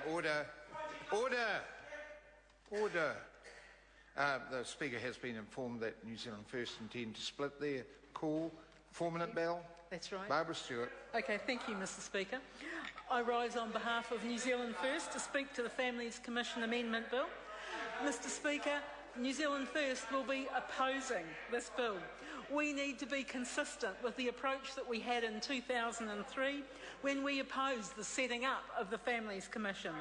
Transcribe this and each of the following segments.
Order. Order. Order. The Speaker has been informed that New Zealand First intend to split their call. 4-minute bell. That's right. Barbara Stewart. Okay, thank you, Mr. Speaker. I rise on behalf of New Zealand First to speak to the Families Commission Amendment Bill. Mr. Speaker, New Zealand First will be opposing this bill. We need to be consistent with the approach that we had in 2003 when we opposed the setting up of the Families Commission.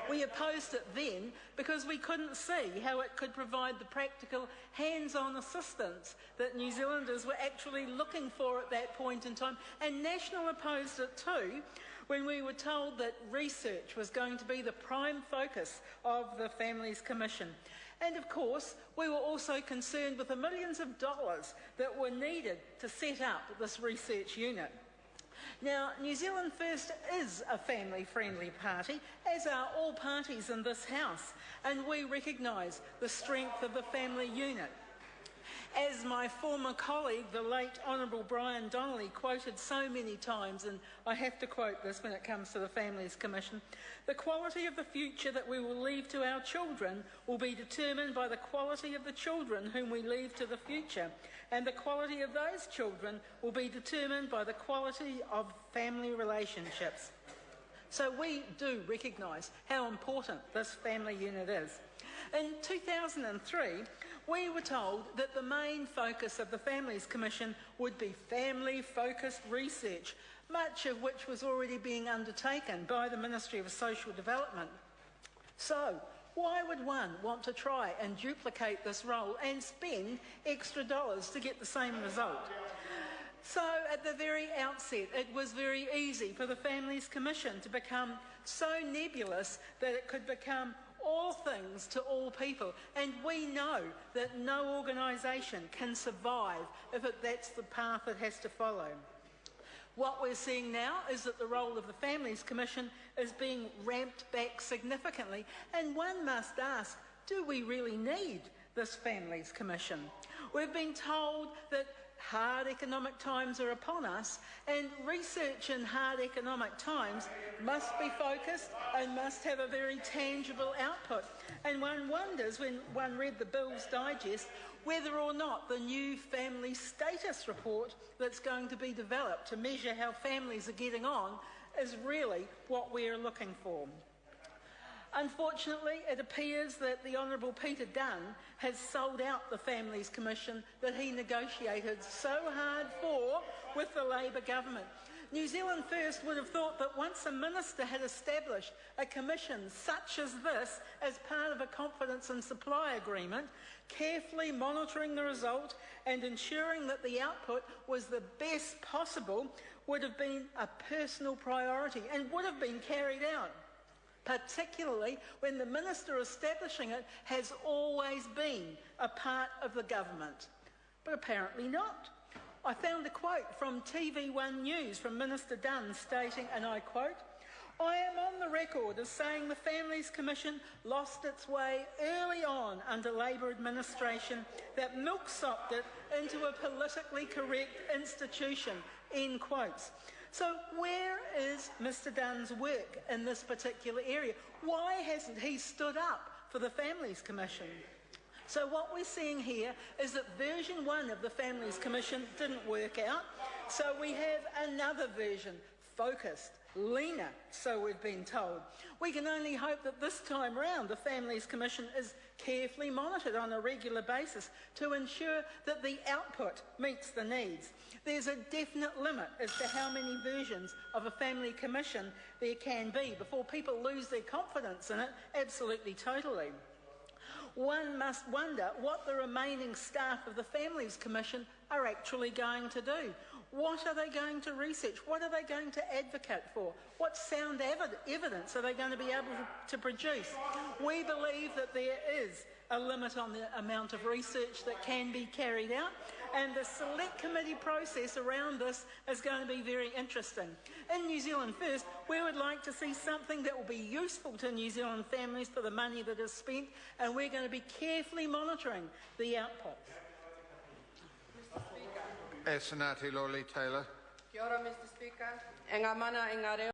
We opposed it then because we couldn't see how it could provide the practical hands-on assistance that New Zealanders were actually looking for at that point in time, and National opposed it too when we were told that research was going to be the prime focus of the Families Commission. And of course, we were also concerned with the millions of dollars that were needed to set up this research unit. Now, New Zealand First is a family-friendly party, as are all parties in this House, and we recognise the strength of the family unit. As my former colleague, the late Honourable Brian Donnelly, quoted so many times, and I have to quote this when it comes to the Families Commission, the quality of the future that we will leave to our children will be determined by the quality of the children whom we leave to the future, and the quality of those children will be determined by the quality of family relationships. So we do recognise how important this family unit is. In 2003, we were told that the main focus of the Families Commission would be family-focused research, much of which was already being undertaken by the Ministry of Social Development. So, why would one want to try and duplicate this role and spend extra dollars to get the same result? So, at the very outset, it was very easy for the Families Commission to become so nebulous that it could become all things to all people, and we know that no organisation can survive if that's the path it has to follow. What we're seeing now is that the role of the Families Commission is being ramped back significantly, and one must ask, do we really need this Families Commission? We've been told that hard economic times are upon us, and research in hard economic times must be focused and must have a very tangible output. And one wonders, when one read the Bill's Digest, whether or not the new family status report that's going to be developed to measure how families are getting on is really what we're looking for. Unfortunately, it appears that the Honourable Peter Dunn has sold out the Families Commission that he negotiated so hard for with the Labour government. New Zealand First would have thought that once a minister had established a commission such as this as part of a confidence and supply agreement, carefully monitoring the result and ensuring that the output was the best possible would have been a personal priority and would have been carried out, particularly when the minister establishing it has always been a part of the government. But apparently not. I found a quote from TV1 News from Minister Dunn stating, and I quote, "I am on the record as saying the Families Commission lost its way early on under Labour administration that milk-sopped it into a politically correct institution," end quotes. So where is Mr Dunn's work in this particular area? Why hasn't he stood up for the Families Commission? So what we're seeing here is that version 1 of the Families Commission didn't work out, so we have another version, focused, leaner, so we've been told. We can only hope that this time round the Families Commission is carefully monitored on a regular basis to ensure that the output meets the needs. There's a definite limit as to how many versions of a family commission there can be before people lose their confidence in it absolutely totally. One must wonder what the remaining staff of the Families Commission are actually going to do. What are they going to research? What are they going to advocate for? What sound evidence are they going to be able to produce? We believe that there is a limit on the amount of research that can be carried out, and the select committee process around this is going to be very interesting. In New Zealand First, we would like to see something that will be useful to New Zealand families for the money that is spent, and we're going to be carefully monitoring the outputs. Senate Lolly Taylor. Kia ora, Mr. Speaker. E ngā mana, e ngā reo.